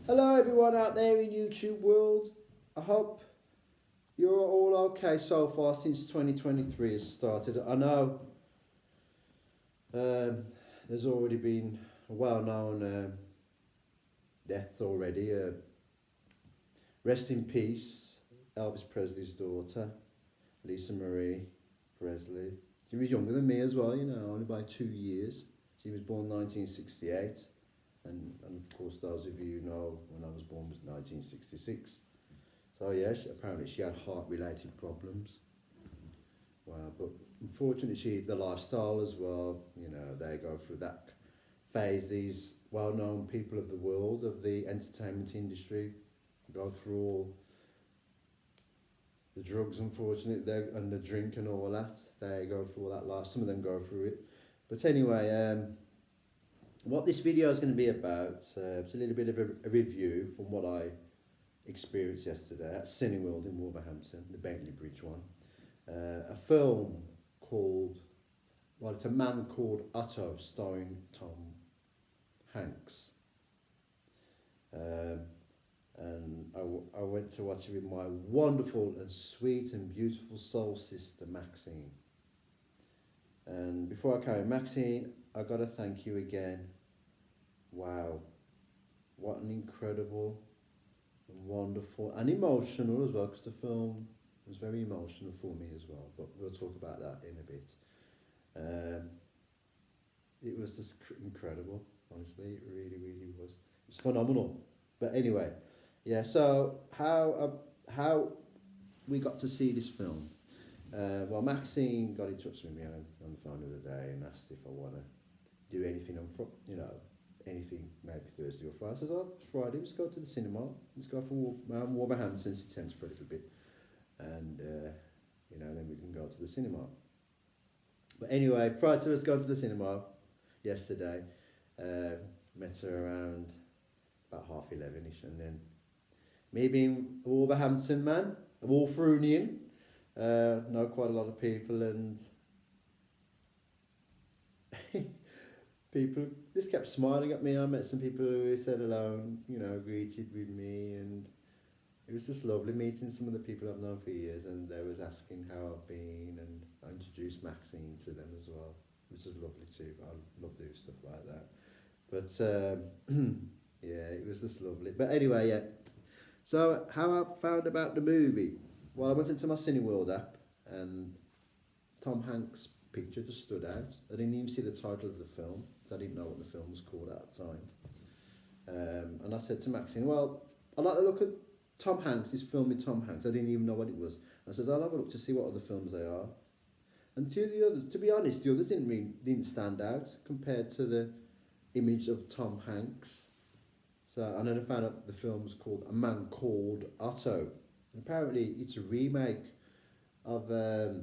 Hello everyone out there in YouTube world. I hope you're all okay so far since 2023 has started. I know there's already been a well-known death already. Rest in peace, Elvis Presley's daughter, Lisa Marie Presley. She was younger than me as well, you know, only by 2 years. She was born 1968. And of course, those of you who know when I was born was 1966. So yeah, apparently she had heart-related problems. Wow, but unfortunately, the lifestyle as well. You know, they go through that phase. These well-known people of the world of the entertainment industry go through all the drugs, unfortunately, and the drink and all that. They go through all that life. Some of them go through it. But anyway, what this video is going to be about, it's a little bit of a review from what I experienced yesterday at Cineworld in Wolverhampton, the Bentley Bridge one. A film called, well, it's A Man Called OTTO, starring Tom Hanks. And I went to watch it with my wonderful and sweet and beautiful soul sister, Maxine. And before I carry on, Maxine, I got to thank you again. Wow, what an incredible, wonderful, and emotional as well, because the film was very emotional for me as well, but we'll talk about that in a bit. It was just incredible, honestly, it really, really was. It was phenomenal. But anyway, yeah, so how we got to see this film. Well, Maxine got in touch with me on the phone the other day and asked if I want to do anything on, anything, maybe Thursday or Friday. I said, oh, it's Friday, let's go to the cinema. Let's go for Wolverhampton, she tends for a little bit. And, then we can go to the cinema. But anyway, prior to us going to the cinema yesterday, met her around about 11:30ish. And then me being a Wolverhampton man, a Wolverhamptonian, know quite a lot of people, and people just kept smiling at me. I met some people who said hello and, greeted with me, and it was just lovely meeting some of the people I've known for years, and they was asking how I've been, and I introduced Maxine to them as well, which was lovely too. I love doing stuff like that. But yeah, it was just lovely. But anyway, yeah. So how I found about the movie? Well, I went into my Cineworld app, and Tom Hanks' picture just stood out. I didn't even see the title of the film. I didn't know what the film was called at the time. And I said to Maxine, well, I like the look at Tom Hanks, this film with Tom Hanks. I didn't even know what it was. I said, I'll have a look to see what other films they are. And to be honest, the others didn't stand out compared to the image of Tom Hanks. So, and then I found out the film was called A Man Called OTTO. And apparently it's a remake of a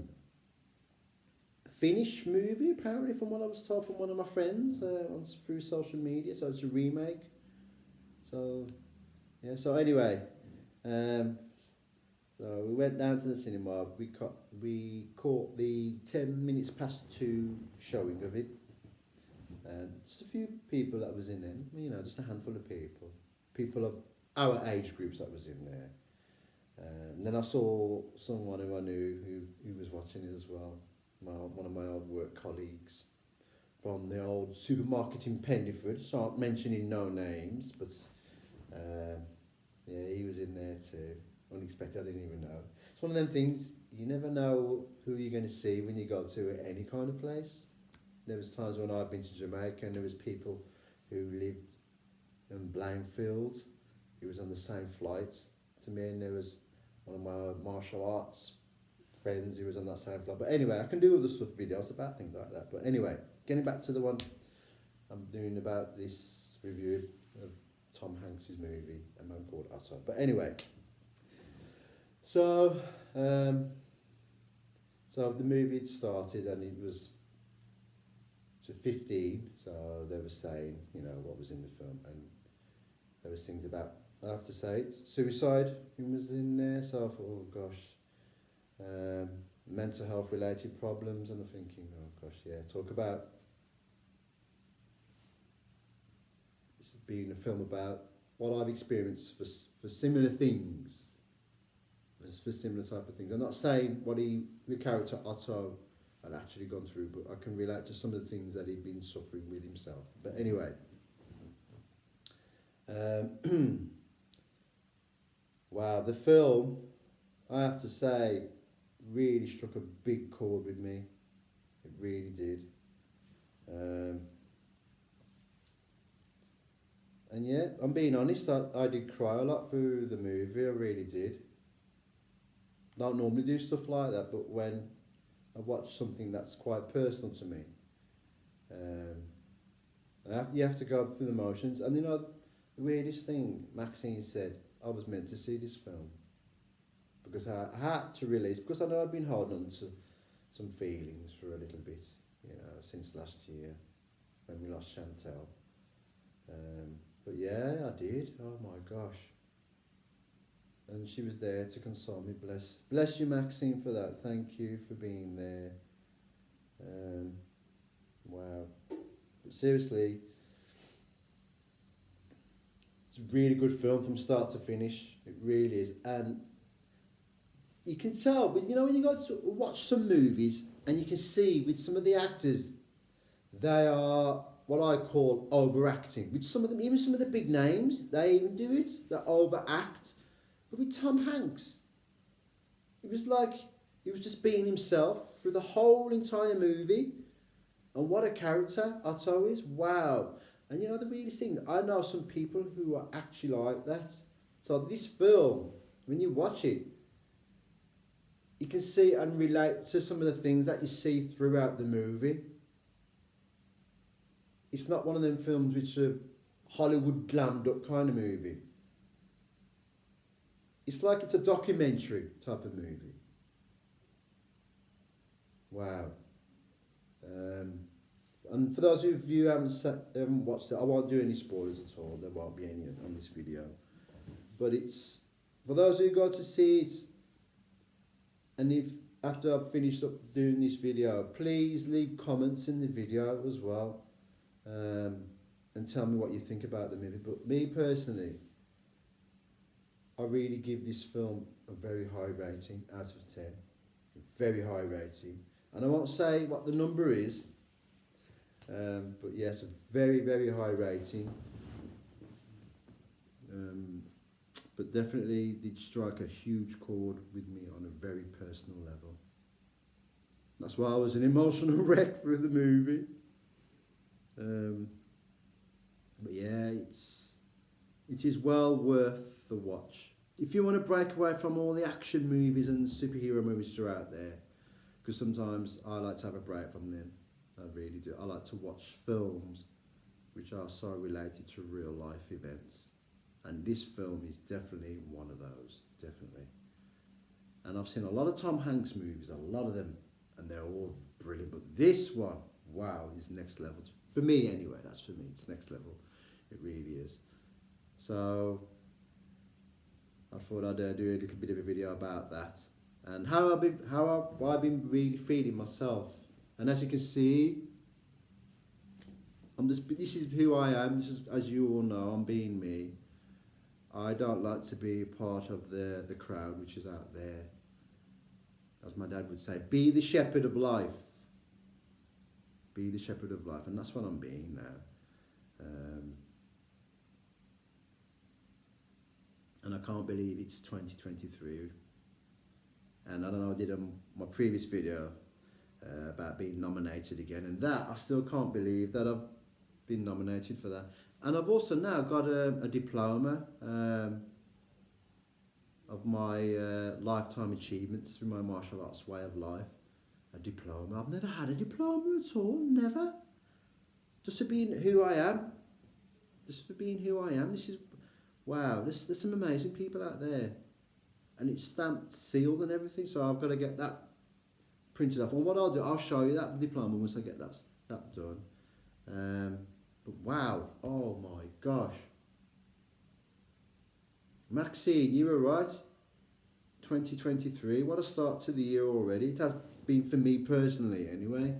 Finnish movie, apparently, from what I was told from one of my friends through social media. So it's a remake. So, yeah, so anyway, so we went down to the cinema. We caught the 10 minutes past 2 showing of it. And just a few people that was in there, just a handful of people of our age groups that was in there. And then I saw someone who I knew who was watching it as well. One of my old work colleagues from the old supermarket in Pendleford, so I'm mentioning no names, but yeah, he was in there too. Unexpected, I didn't even know. It's one of them things, you never know who you're going to see when you go to any kind of place. There was times when I've been to Jamaica and there was people who lived in Blainfield who was on the same flight to me, and there was one of my martial arts friends who was on that same flight. But anyway, I can do other stuff, videos about things like that. But anyway, getting back to the one I'm doing about this review of Tom Hanks' movie, A Man Called OTTO. But anyway, so the movie had started and it was 15, so they were saying, what was in the film, and there was things about, I have to say, suicide was in there, so I thought, oh gosh, mental health related problems, and I'm thinking, oh gosh, yeah, talk about this being a film about what I've experienced for similar things, for similar type of things. I'm not saying what the character Otto had actually gone through, but I can relate to some of the things that he'd been suffering with himself. But anyway, wow, the film, I have to say, really struck a big chord with me. It really did. And yeah, I'm being honest, I did cry a lot through the movie, I really did. Don't normally do stuff like that, but when I watch something that's quite personal to me, you have to go through the motions. And you know, the weirdest thing, Maxine said, I was meant to see this film because I had to release, because I know I'd been holding on to some feelings for a little bit, you know, since last year when we lost Chantel. But yeah, I did. Oh my gosh. And she was there to console me. Bless you, Maxine, for that. Thank you for being there. Wow. But seriously, it's a really good film from start to finish. It really is. And you can tell, but you know, when you go to watch some movies and you can see with some of the actors, they are what I call overacting. With some of them, even some of the big names, they even do it. They overact. But with Tom Hanks, it was like he was just being himself through the whole entire movie. And what a character Otto is. Wow. And you know the weirdest thing, I know some people who are actually like that. So this film, when you watch it, you can see and relate to some of the things that you see throughout the movie. It's not one of them films which are Hollywood glammed up kind of movie. It's like it's a documentary type of movie. Wow. And for those of you who haven't watched it, I won't do any spoilers at all. There won't be any on this video. But it's, for those who go to see it, and if after I've finished up doing this video, please leave comments in the video as well. And tell me what you think about the movie. But me personally, I really give this film a very high rating out of 10. Very high rating. And I won't say what the number is, but yes, a very, very high rating. But definitely did strike a huge chord with me on a very personal level. That's why I was an emotional wreck through the movie. But yeah, it is well worth the watch. If you want to break away from all the action movies and superhero movies that are out there, because sometimes I like to have a break from them, I really do. I like to watch films which are so related to real life events. And this film is definitely one of those, definitely. And I've seen a lot of Tom Hanks movies, a lot of them, and they're all brilliant. But this one, wow, is next level. For me anyway, that's for me, it's next level. It really is. So I thought I'd do a little bit of a video about that and how I've been really feeling myself. And as you can see, this is who I am. This is, as you all know, I'm being me. I don't like to be a part of the crowd which is out there. As my dad would say, be the shepherd of life. Be the shepherd of life, and that's what I'm being now. And I can't believe it's 2023. And I don't know, I did my previous video about being nominated again, and that I still can't believe that I've been nominated for that. And I've also now got a diploma of my lifetime achievements through my martial arts way of life. A diploma. I've never had a diploma at all, never. Just for being who I am. Just for being who I am. This is, wow, there's some amazing people out there. And it's stamped, sealed and everything, so I've got to get that printed off. And what I'll do, I'll show you that diploma once I get that done. But wow, oh my gosh. Maxine, you were right. 2023, what a start to the year already. It has been for me personally anyway.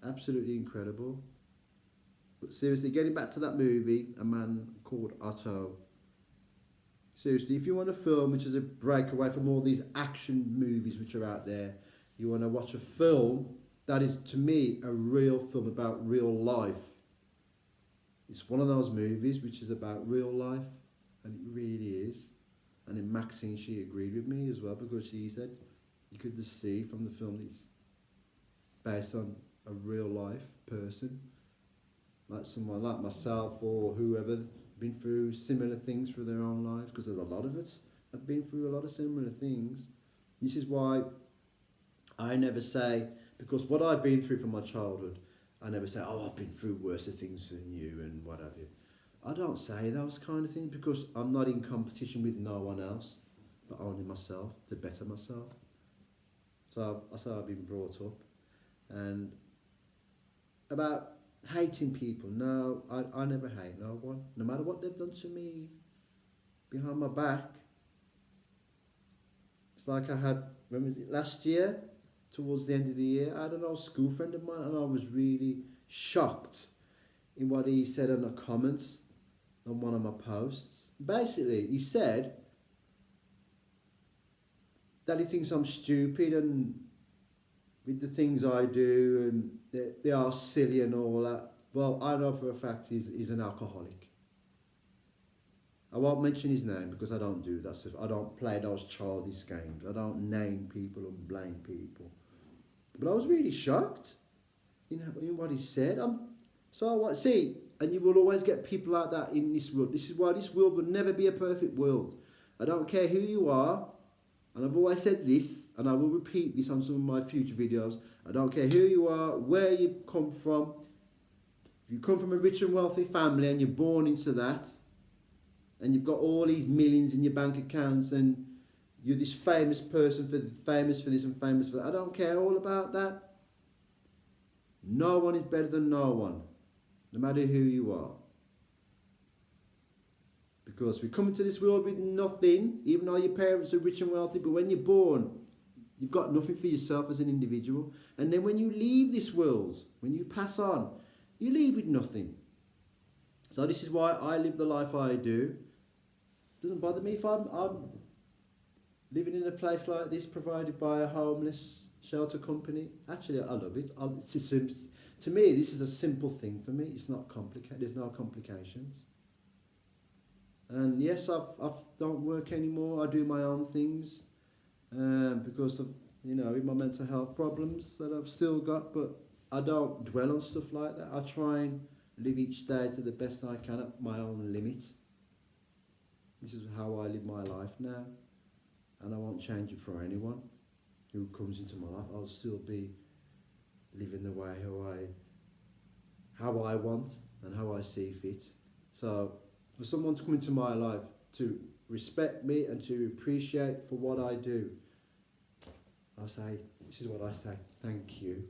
Absolutely incredible. But seriously, getting back to that movie, A Man Called OTTO. Seriously, if you want a film which is a breakaway from all these action movies which are out there, you want to watch a film that is, to me, a real film about real life. It's one of those movies which is about real life, and it really is. And then Maxine, she agreed with me as well, because she said you could just see from the film that it's based on a real life person, like someone like myself or whoever been through similar things through their own lives, because there's a lot of us have been through a lot of similar things. This is why I never say, because what I've been through from my childhood, I never say, oh, I've been through worse things than you and what have you. I don't say those kind of things because I'm not in competition with no one else, but only myself, to better myself. So that's how I've been brought up. And about hating people, no, I never hate no one, no matter what they've done to me behind my back. It's like I had, when was it, last year? Towards the end of the year, I had an old school friend of mine, and I was really shocked in what he said in the comments on one of my posts. Basically, he said that he thinks I'm stupid and with the things I do, and they are silly and all that. Well, I know for a fact he's an alcoholic. I won't mention his name because I don't do that stuff. I don't play those childish games. I don't name people and blame people. But I was really shocked in what he said. So what? See, and you will always get people like that in this world. This is why this world will never be a perfect world. I don't care who you are, and I've always said this, and I will repeat this on some of my future videos. I don't care who you are, where you've come from. If you come from a rich and wealthy family and you're born into that, and you've got all these millions in your bank accounts, and you're this famous person, famous for this and famous for that. I don't care all about that. No one is better than no one, no matter who you are. Because we come into this world with nothing, even though your parents are rich and wealthy, but when you're born, you've got nothing for yourself as an individual. And then when you leave this world, when you pass on, you leave with nothing. So this is why I live the life I do. It doesn't bother me if I'm living in a place like this, provided by a homeless shelter company. Actually, I love it. To me, this is a simple thing for me. It's not complicated. There's no complications. And yes, I don't work anymore. I do my own things because of, with my mental health problems that I've still got. But I don't dwell on stuff like that. I try and live each day to the best I can at my own limit. This is how I live my life now. And I won't change it for anyone who comes into my life. I'll still be living the way how I want and how I see fit. So for someone to come into my life to respect me and to appreciate for what I do, I say, this is what I say, thank you.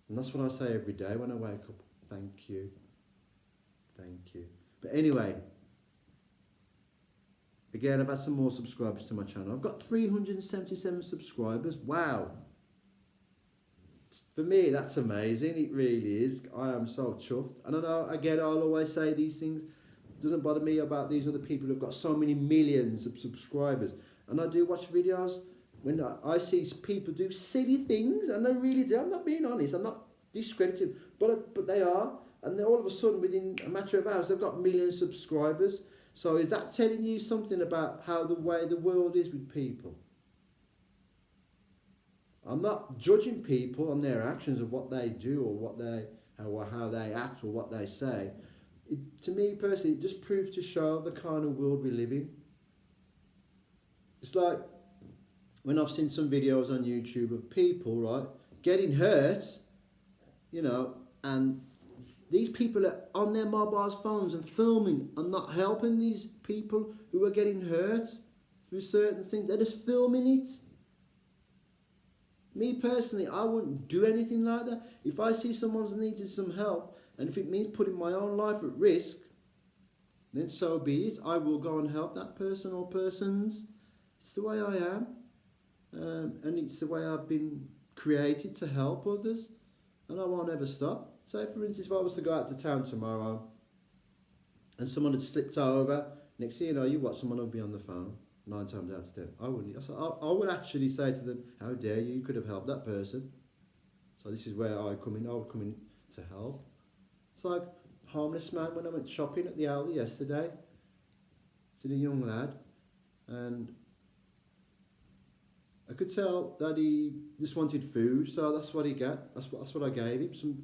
And that's what I say every day when I wake up, thank you, thank you. But anyway, again, I've had some more subscribers to my channel. I've got 377 subscribers. Wow. For me, that's amazing. It really is. I am so chuffed. And I know, again, I'll always say these things. It doesn't bother me about these other people who've got so many millions of subscribers. And I do watch videos when I see people do silly things, and I really do. I'm not being honest. I'm not discrediting, but they are. And then all of a sudden, within a matter of hours, they've got millions of subscribers. So is that telling you something about how the way the world is with people? I'm not judging people on their actions of what they do or how they act or what they say. To me personally, it just proves to show the kind of world we live in. It's like when I've seen some videos on YouTube of people, right, getting hurt, and these people are on their mobile phones and filming and not helping these people who are getting hurt through certain things. They're just filming it. Me personally, I wouldn't do anything like that. If I see someone's needed some help, and if it means putting my own life at risk, then so be it. I will go and help that person or persons. It's the way I am. And it's the way I've been created to help others. And I won't ever stop. Say for instance, if I was to go out to town tomorrow and someone had slipped over, next thing you know, you watch someone will be on the phone, 9 times out of 10. I wouldn't. I would actually say to them, how dare you, you could have helped that person. So this is where I come in, I would come in to help. It's like homeless man when I went shopping at the Aldi yesterday. To a young lad, and I could tell that he just wanted food, so that's what he got. That's what I gave him, some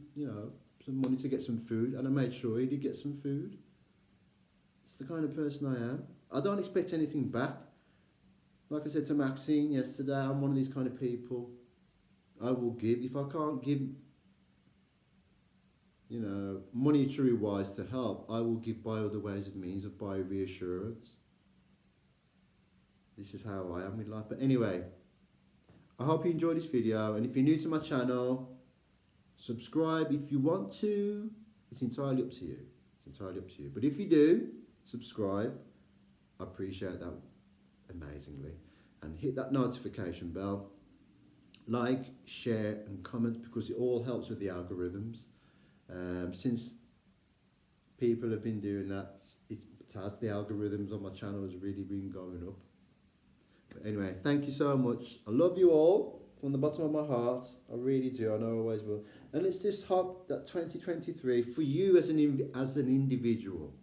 some money to get some food, and I made sure he did get some food. It's the kind of person I am. I don't expect anything back. Like I said to Maxine yesterday, I'm one of these kind of people. I will give. If I can't give, monetary wise to help, I will give by other ways of means, of by reassurance. This is how I am with life. But anyway, I hope you enjoyed this video, and if you're new to my channel, subscribe if you want to. It's entirely up to you. It's entirely up to you. But if you do, subscribe. I appreciate that amazingly. And hit that notification bell. Like, share and comment, because it all helps with the algorithms. Since people have been doing that, the algorithms on my channel has really been going up. But anyway, thank you so much. I love you all from the bottom of my heart. I really do. I know I always will. And let's just hope that 2023 for you as an individual,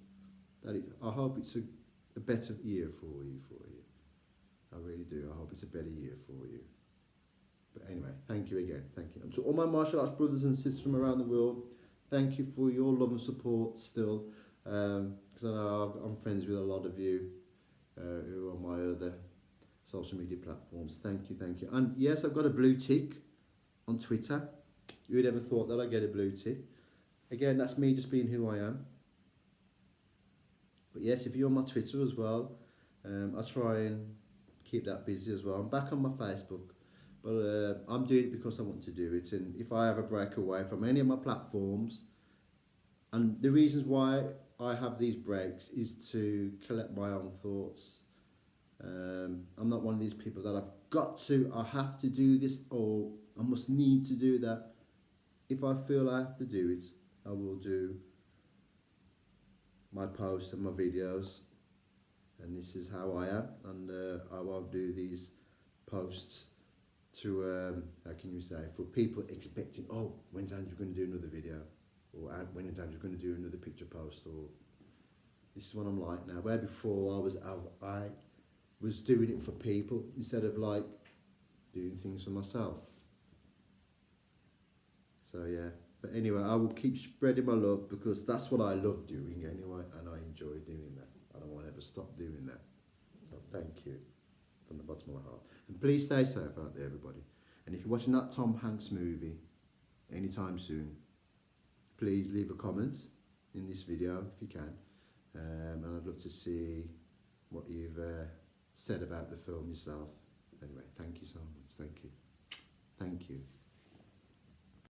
I hope it's a better year for you. I really do. I hope it's a better year for you. But anyway, thank you again. Thank you. And to all my martial arts brothers and sisters from around the world, thank you for your love and support still. Because I know I'm friends with a lot of you who are on my other social media platforms. Thank you, thank you. And yes, I've got a blue tick on Twitter. Who would ever thought that I'd get a blue tick? Again, that's me just being who I am. But yes, if you're on my Twitter as well, I try and keep that busy as well. I'm back on my Facebook. But I'm doing it because I want to do it, and if I have a break away from any of my platforms, and the reasons why I have these breaks is to collect my own thoughts. I'm not one of these people that I have to do this, or I must need to do that. If I feel I have to do it, I will do my posts and my videos, and this is how I am, and I won't do these posts to, how can you say, for people expecting, oh, when's Andrew going to do another video? Or when is Andrew going to do another picture post? Or this is what I'm like now. Where before I was doing it for people instead of like doing things for myself. So yeah, but anyway, I will keep spreading my love because that's what I love doing anyway, and I enjoy doing that. I don't want to ever stop doing that. So thank you from the bottom of my heart. And please stay safe out there, everybody. And if you're watching that Tom Hanks movie anytime soon, please leave a comment in this video if you can. And I'd love to see what you've said about the film yourself. Anyway, thank you so much. Thank you. Thank you.